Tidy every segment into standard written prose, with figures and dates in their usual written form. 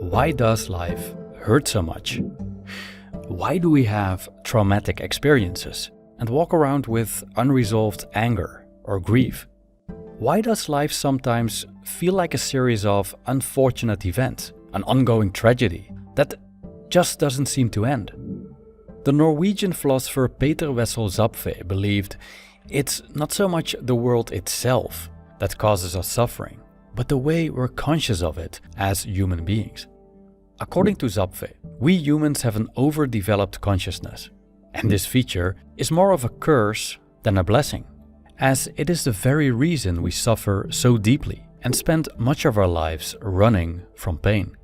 Why does life hurt so much? Why do we have traumatic experiences and walk around with unresolved anger or grief? Why does life sometimes feel like a series of unfortunate events, an ongoing tragedy that just doesn't seem to end? The Norwegian philosopher Peter Wessel Zapffe believed it's not so much the world itself that causes us suffering, but the way we're conscious of it as human beings. According to Zapffe, we humans have an overdeveloped consciousness, and this feature is more of a curse than a blessing, as it is the very reason we suffer so deeply and spend much of our lives running from pain,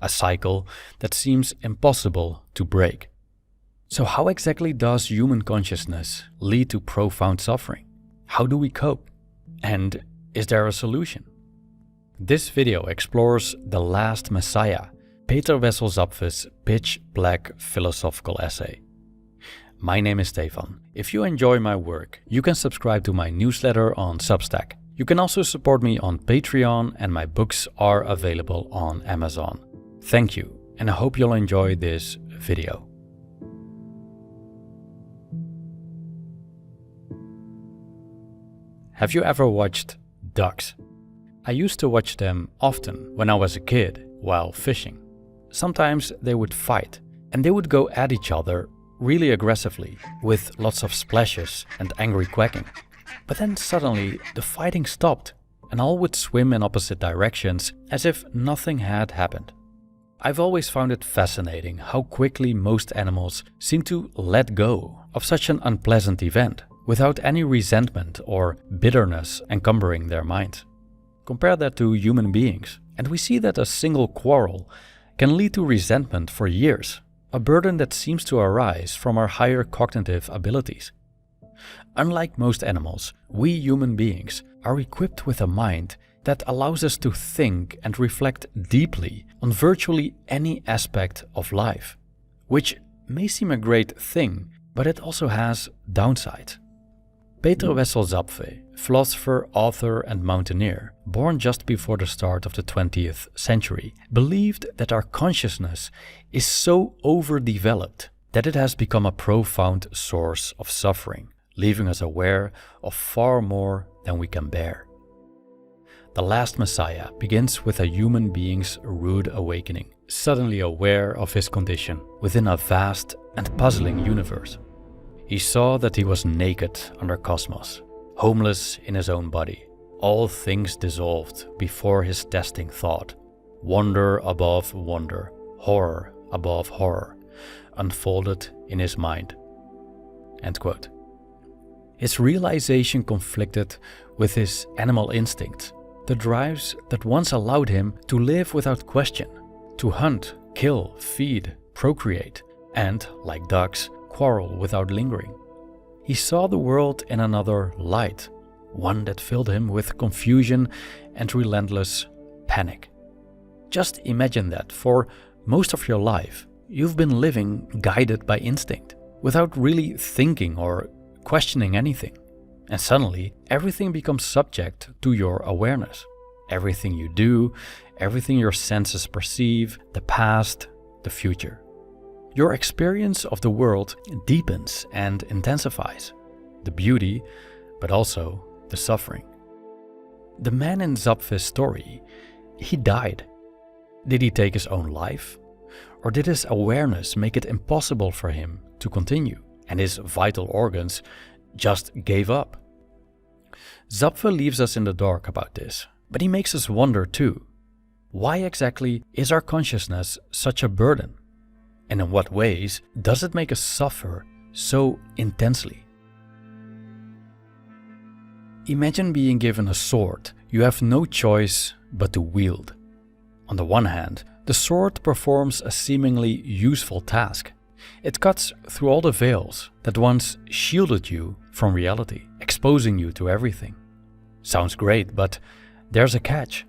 a cycle that seems impossible to break. So how exactly does human consciousness lead to profound suffering? How do we cope? And is there a solution? This video explores The Last Messiah, Peter Wessel Zapffel's pitch black philosophical essay. My name is Stefan. If you enjoy my work, you can subscribe to my newsletter on Substack. You can also support me on Patreon, and my books are available on Amazon. Thank you, and I hope you'll enjoy this video. Have you ever watched ducks? I used to watch them often when I was a kid while fishing. Sometimes they would fight, and they would go at each other really aggressively with lots of splashes and angry quacking. But then suddenly the fighting stopped and all would swim in opposite directions as if nothing had happened. I've always found it fascinating how quickly most animals seem to let go of such an unpleasant event without any resentment or bitterness encumbering their minds. Compare that to human beings, and we see that a single quarrel can lead to resentment for years, a burden that seems to arise from our higher cognitive abilities. Unlike most animals, we human beings are equipped with a mind that allows us to think and reflect deeply on virtually any aspect of life, which may seem a great thing, but it also has downsides. Peter Wessel Zapffe, philosopher, author and mountaineer, born just before the start of the 20th century, believed that our consciousness is so overdeveloped that it has become a profound source of suffering, leaving us aware of far more than we can bear. The Last Messiah begins with a human being's rude awakening, suddenly aware of his condition within a vast and puzzling universe. He saw that he was naked under cosmos, homeless in his own body, all things dissolved before his testing thought, wonder above wonder, horror above horror, unfolded in his mind. End quote. His realization conflicted with his animal instincts, the drives that once allowed him to live without question, to hunt, kill, feed, procreate, and, like ducks, quarrel without lingering. He saw the world in another light, one that filled him with confusion and relentless panic. Just imagine that for most of your life, you've been living guided by instinct, without really thinking or questioning anything. And suddenly, everything becomes subject to your awareness. Everything you do, everything your senses perceive, the past, the future. Your experience of the world deepens and intensifies, the beauty, but also the suffering. The man in Zapffel's story, he died. Did he take his own life? Or did his awareness make it impossible for him to continue, and his vital organs just gave up? Zapffe leaves us in the dark about this, but he makes us wonder too. Why exactly is our consciousness such a burden? And in what ways does it make us suffer so intensely? Imagine being given a sword you have no choice but to wield. On the one hand, the sword performs a seemingly useful task. It cuts through all the veils that once shielded you from reality, exposing you to everything. Sounds great, but there's a catch.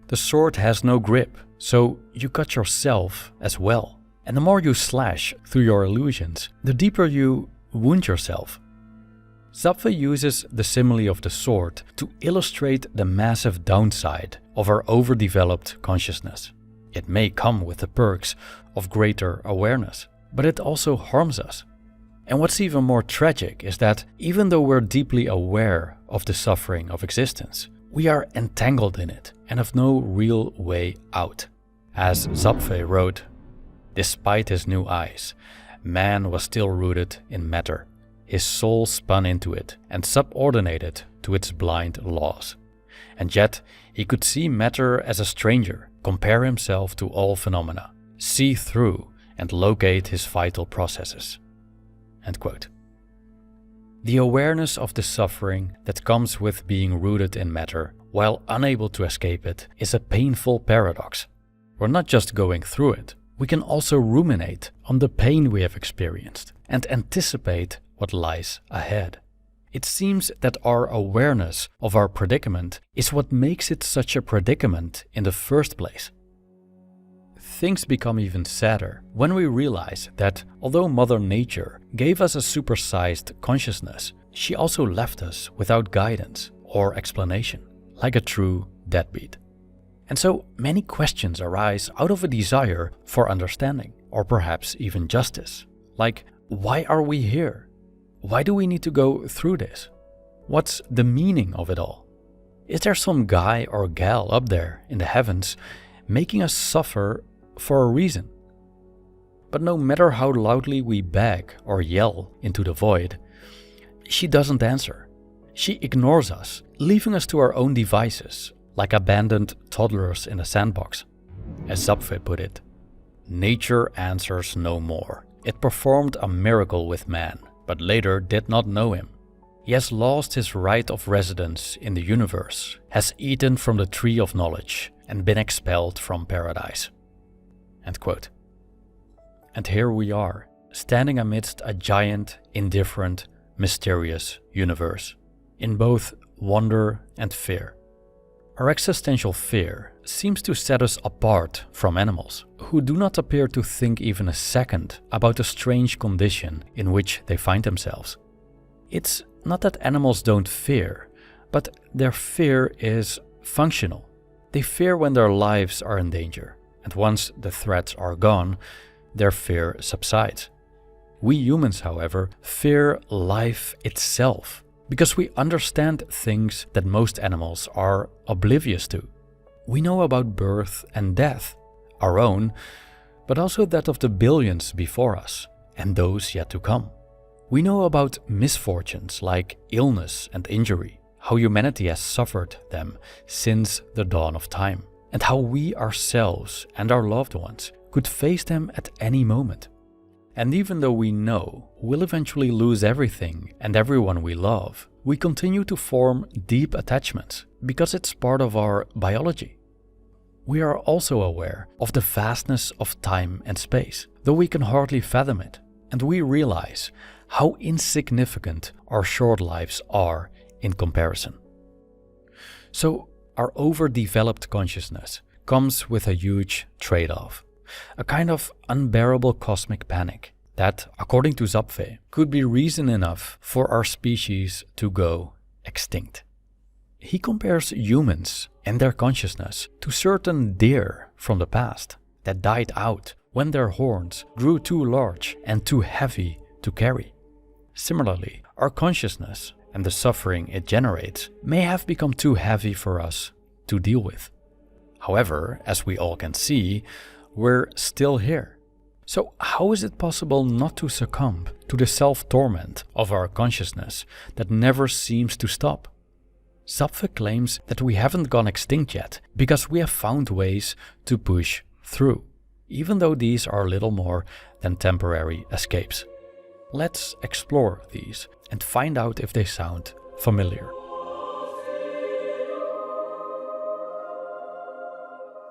The sword has no grip, so you cut yourself as well. And the more you slash through your illusions, the deeper you wound yourself. Zapffe uses the simile of the sword to illustrate the massive downside of our overdeveloped consciousness. It may come with the perks of greater awareness, but it also harms us. And what's even more tragic is that even though we're deeply aware of the suffering of existence, we are entangled in it and have no real way out. As Zapffe wrote, "Despite his new eyes, man was still rooted in matter. His soul spun into it and subordinated to its blind laws. And yet he could see matter as a stranger, compare himself to all phenomena, see through and locate his vital processes." End quote. The awareness of the suffering that comes with being rooted in matter while unable to escape it is a painful paradox. We're not just going through it, we can also ruminate on the pain we have experienced and anticipate what lies ahead. It seems that our awareness of our predicament is what makes it such a predicament in the first place. Things become even sadder when we realize that although Mother Nature gave us a supersized consciousness, she also left us without guidance or explanation, like a true deadbeat. And so many questions arise out of a desire for understanding, or perhaps even justice. Like, why are we here? Why do we need to go through this? What's the meaning of it all? Is there some guy or gal up there in the heavens making us suffer for a reason? But no matter how loudly we beg or yell into the void, she doesn't answer. She ignores us, leaving us to our own devices, like abandoned toddlers in a sandbox. As Zapffe put it, "Nature answers no more. It performed a miracle with man, but later did not know him. He has lost his right of residence in the universe, has eaten from the tree of knowledge, and been expelled from paradise." End quote. And here we are, standing amidst a giant, indifferent, mysterious universe, in both wonder and fear. Our existential fear seems to set us apart from animals, who do not appear to think even a second about the strange condition in which they find themselves. It's not that animals don't fear, but their fear is functional. They fear when their lives are in danger, and once the threats are gone, their fear subsides. We humans, however, fear life itself, because we understand things that most animals are oblivious to. We know about birth and death, our own, but also that of the billions before us, and those yet to come. We know about misfortunes like illness and injury, how humanity has suffered them since the dawn of time, and how we ourselves and our loved ones could face them at any moment. And even though we know we'll eventually lose everything and everyone we love, we continue to form deep attachments because it's part of our biology. We are also aware of the vastness of time and space, though we can hardly fathom it, and we realize how insignificant our short lives are in comparison. So our overdeveloped consciousness comes with a huge trade-off. A kind of unbearable cosmic panic that, according to Zapffe, could be reason enough for our species to go extinct. He compares humans and their consciousness to certain deer from the past that died out when their horns grew too large and too heavy to carry. Similarly, our consciousness and the suffering it generates may have become too heavy for us to deal with. However, as we all can see, we're still here. So how is it possible not to succumb to the self-torment of our consciousness that never seems to stop? Zapffe claims that we haven't gone extinct yet because we have found ways to push through, even though these are little more than temporary escapes. Let's explore these and find out if they sound familiar.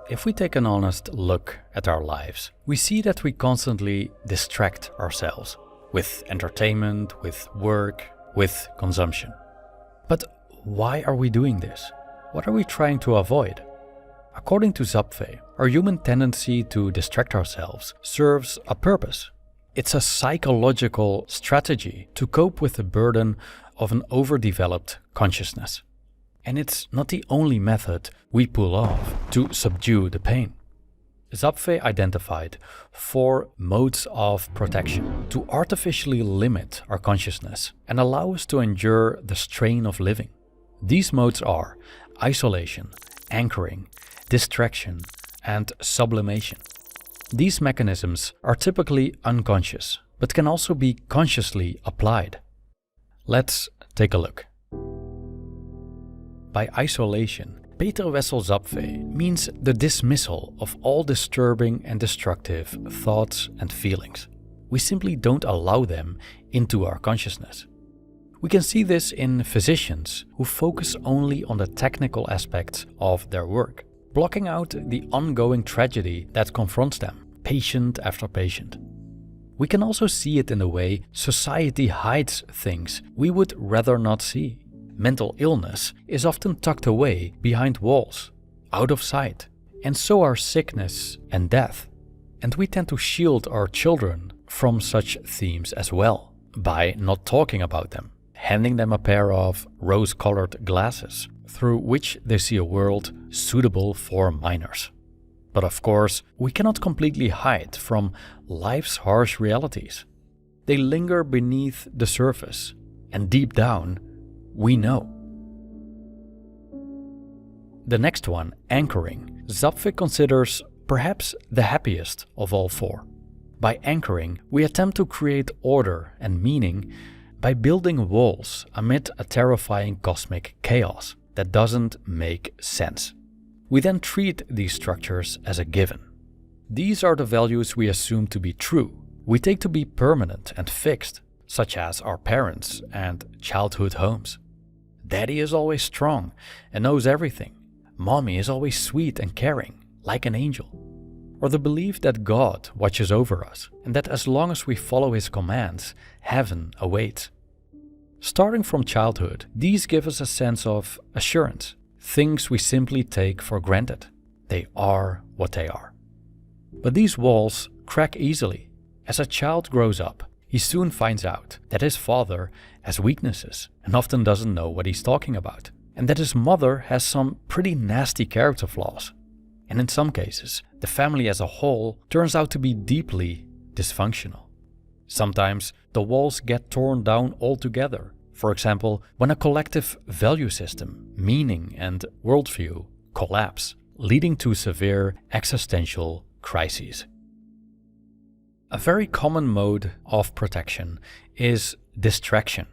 If we take an honest look at our lives, we see that we constantly distract ourselves with entertainment, with work, with consumption. But why are we doing this? What are we trying to avoid? According to Zapffe, our human tendency to distract ourselves serves a purpose. It's a psychological strategy to cope with the burden of an overdeveloped consciousness. And it's not the only method we pull off to subdue the pain. Zapffe identified 4 modes of protection to artificially limit our consciousness and allow us to endure the strain of living. These modes are isolation, anchoring, distraction, and sublimation. These mechanisms are typically unconscious, but can also be consciously applied. Let's take a look. By isolation, Peter Wessel Zapffe means the dismissal of all disturbing and destructive thoughts and feelings. We simply don't allow them into our consciousness. We can see this in physicians who focus only on the technical aspects of their work, blocking out the ongoing tragedy that confronts them, patient after patient. We can also see it in the way society hides things we would rather not see. Mental illness is often tucked away behind walls, out of sight, and so are sickness and death. And we tend to shield our children from such themes as well, by not talking about them, handing them a pair of rose-colored glasses through which they see a world suitable for minors. But of course, we cannot completely hide from life's harsh realities. They linger beneath the surface, and deep down, we know. The next one, anchoring, Zapffe considers perhaps the happiest of all 4. By anchoring, we attempt to create order and meaning by building walls amid a terrifying cosmic chaos that doesn't make sense. We then treat these structures as a given. These are the values we assume to be true, we take to be permanent and fixed, such as our parents and childhood homes. Daddy is always strong and knows everything. Mommy is always sweet and caring, like an angel. Or the belief that God watches over us and that as long as we follow His commands, heaven awaits. Starting from childhood, these give us a sense of assurance, things we simply take for granted. They are what they are. But these walls crack easily. As a child grows up, he soon finds out that his father has weaknesses and often doesn't know what he's talking about, and that his mother has some pretty nasty character flaws. And in some cases, the family as a whole turns out to be deeply dysfunctional. Sometimes the walls get torn down altogether. For example, when a collective value system, meaning and worldview collapse, leading to severe existential crises. A very common mode of protection is distraction.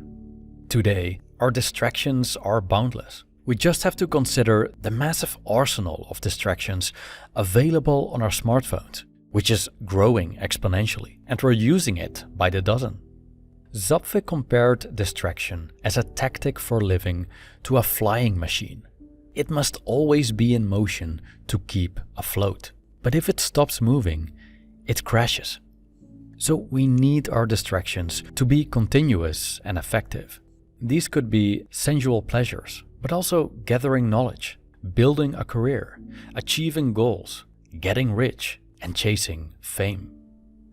Today, our distractions are boundless. We just have to consider the massive arsenal of distractions available on our smartphones, which is growing exponentially, and we're using it by the dozen. Zapffe compared distraction as a tactic for living to a flying machine. It must always be in motion to keep afloat, but if it stops moving, it crashes. So we need our distractions to be continuous and effective. These could be sensual pleasures, but also gathering knowledge, building a career, achieving goals, getting rich, and chasing fame.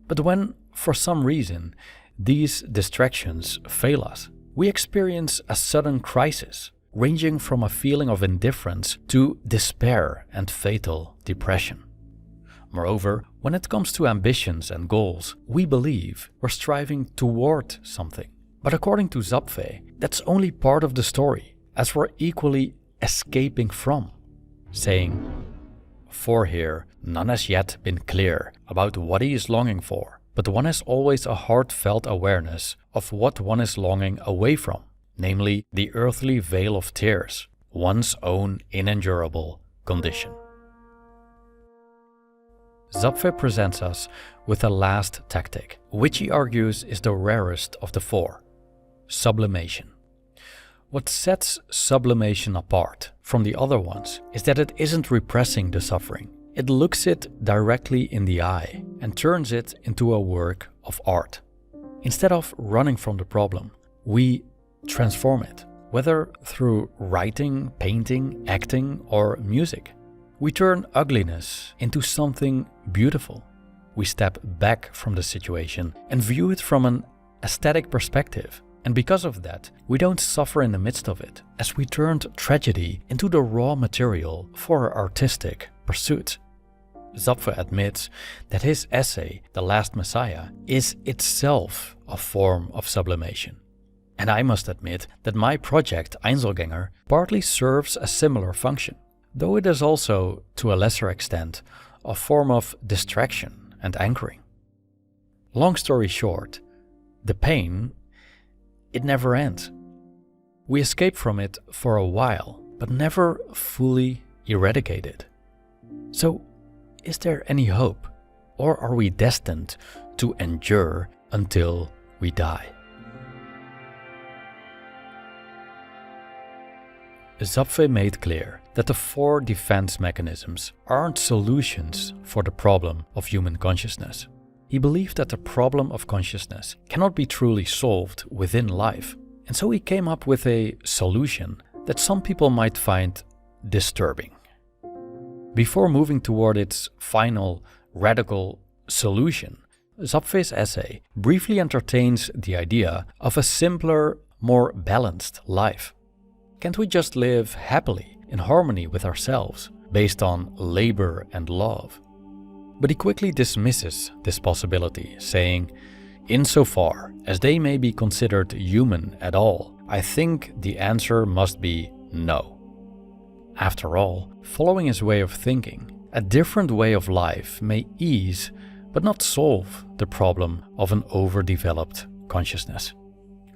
But when, for some reason, these distractions fail us, we experience a sudden crisis, ranging from a feeling of indifference to despair and fatal depression. Moreover, when it comes to ambitions and goals, we believe we're striving toward something. But according to Zapffe, that's only part of the story, as we're equally escaping from, saying, "For here, none has yet been clear about what he is longing for, but one has always a heartfelt awareness of what one is longing away from, namely the earthly vale of tears, one's own unendurable condition." Zapffe presents us with a last tactic, which he argues is the rarest of the 4, sublimation. What sets sublimation apart from the other ones is that it isn't repressing the suffering. It looks it directly in the eye and turns it into a work of art. Instead of running from the problem, we transform it, whether through writing, painting, acting, or music. We turn ugliness into something beautiful. We step back from the situation and view it from an aesthetic perspective. And because of that, we don't suffer in the midst of it, as we turned tragedy into the raw material for our artistic pursuits. Zapffe admits that his essay, The Last Messiah, is itself a form of sublimation. And I must admit that my project, Einzelgänger, partly serves a similar function, though it is also, to a lesser extent, a form of distraction and anchoring. Long story short, the pain, it never ends. We escape from it for a while, but never fully eradicate it. So, is there any hope? Or are we destined to endure until we die? Zapffe made clear that the 4 defense mechanisms aren't solutions for the problem of human consciousness. He believed that the problem of consciousness cannot be truly solved within life, and so he came up with a solution that some people might find disturbing. Before moving toward its final radical solution, Zapffel's essay briefly entertains the idea of a simpler, more balanced life. Can't we just live happily in harmony with ourselves, based on labor and love? But he quickly dismisses this possibility, saying, "Insofar as they may be considered human at all, I think the answer must be no." After all, following his way of thinking, a different way of life may ease but not solve the problem of an overdeveloped consciousness.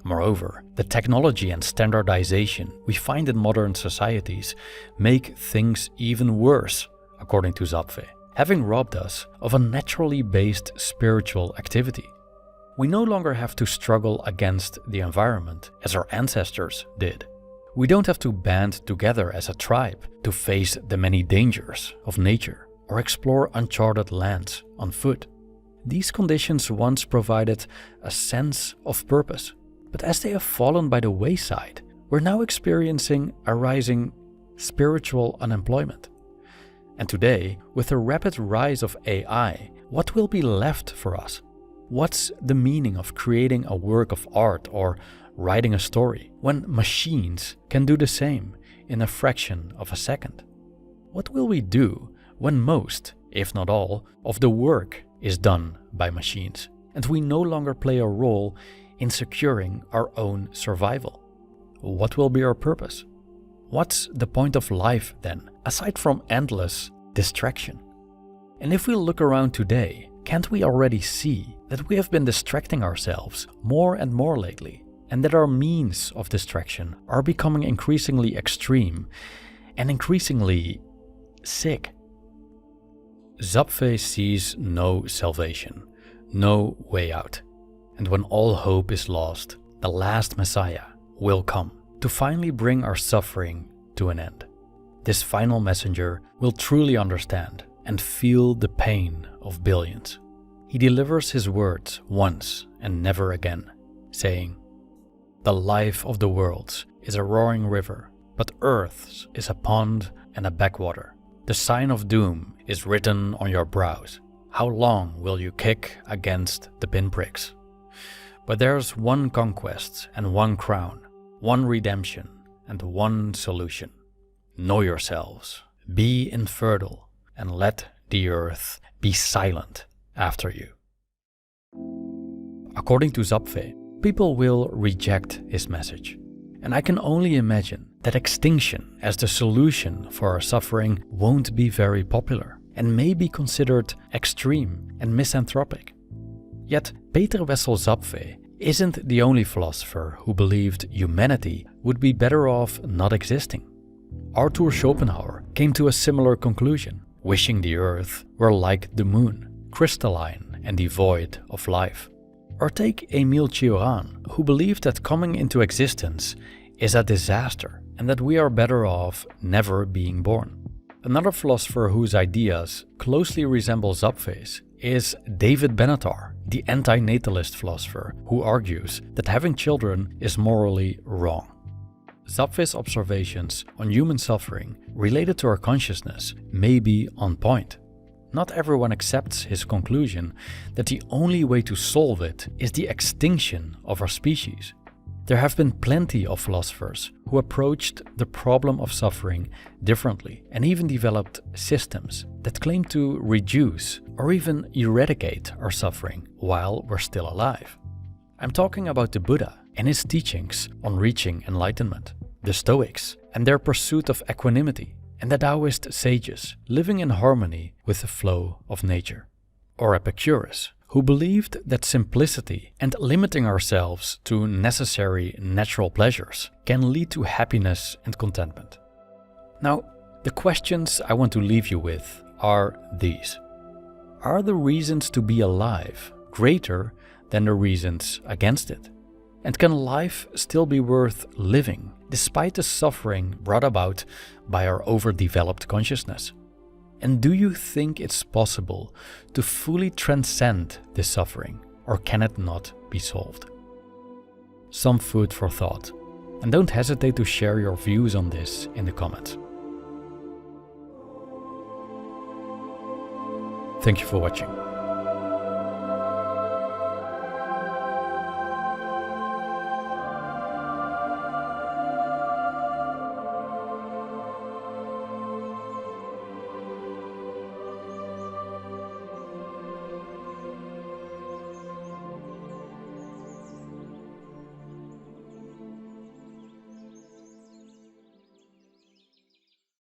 Moreover, the technology and standardization we find in modern societies make things even worse, according to Zapffe, having robbed us of a naturally based spiritual activity. We no longer have to struggle against the environment as our ancestors did. We don't have to band together as a tribe to face the many dangers of nature or explore uncharted lands on foot. These conditions once provided a sense of purpose, but as they have fallen by the wayside, we're now experiencing a rising spiritual unemployment. And today, with the rapid rise of AI, what will be left for us? What's the meaning of creating a work of art or writing a story when machines can do the same in a fraction of a second? What will we do when most, if not all, of the work is done by machines and we no longer play a role in securing our own survival? What will be our purpose? What's the point of life then, aside from endless distraction? And if we look around today, can't we already see that we have been distracting ourselves more and more lately, and that our means of distraction are becoming increasingly extreme and increasingly sick? Zapffe sees no salvation, no way out. And when all hope is lost, the last Messiah will come to finally bring our suffering to an end. This final messenger will truly understand and feel the pain of billions. He delivers his words once and never again, saying, "The life of the worlds is a roaring river, but Earth's is a pond and a backwater. The sign of doom is written on your brows. How long will you kick against the pinpricks? But there's one conquest and one crown, one redemption and one solution. Know yourselves, be infertile, and let the earth be silent after you." According to Zapffe, people will reject his message. And I can only imagine that extinction as the solution for our suffering won't be very popular and may be considered extreme and misanthropic. Yet Peter Wessel Zapffe isn't the only philosopher who believed humanity would be better off not existing. Arthur Schopenhauer came to a similar conclusion, wishing the earth were like the moon, crystalline and devoid of life. Or take Émile Cioran, who believed that coming into existence is a disaster and that we are better off never being born. Another philosopher whose ideas closely resemble Zapffel's is David Benatar, the anti-natalist philosopher who argues that having children is morally wrong. Zapffel's observations on human suffering related to our consciousness may be on point. Not everyone accepts his conclusion that the only way to solve it is the extinction of our species. There have been plenty of philosophers who approached the problem of suffering differently and even developed systems that claim to reduce or even eradicate our suffering while we're still alive. I'm talking about the Buddha and his teachings on reaching enlightenment, the Stoics and their pursuit of equanimity, and the Taoist sages living in harmony with the flow of nature, or Epicurus, who believed that simplicity and limiting ourselves to necessary natural pleasures can lead to happiness and contentment. Now, the questions I want to leave you with are these. Are the reasons to be alive greater than the reasons against it? And can life still be worth living despite the suffering brought about by our overdeveloped consciousness? And do you think it's possible to fully transcend this suffering, or can it not be solved? Some food for thought, and don't hesitate to share your views on this in the comments. Thank you for watching.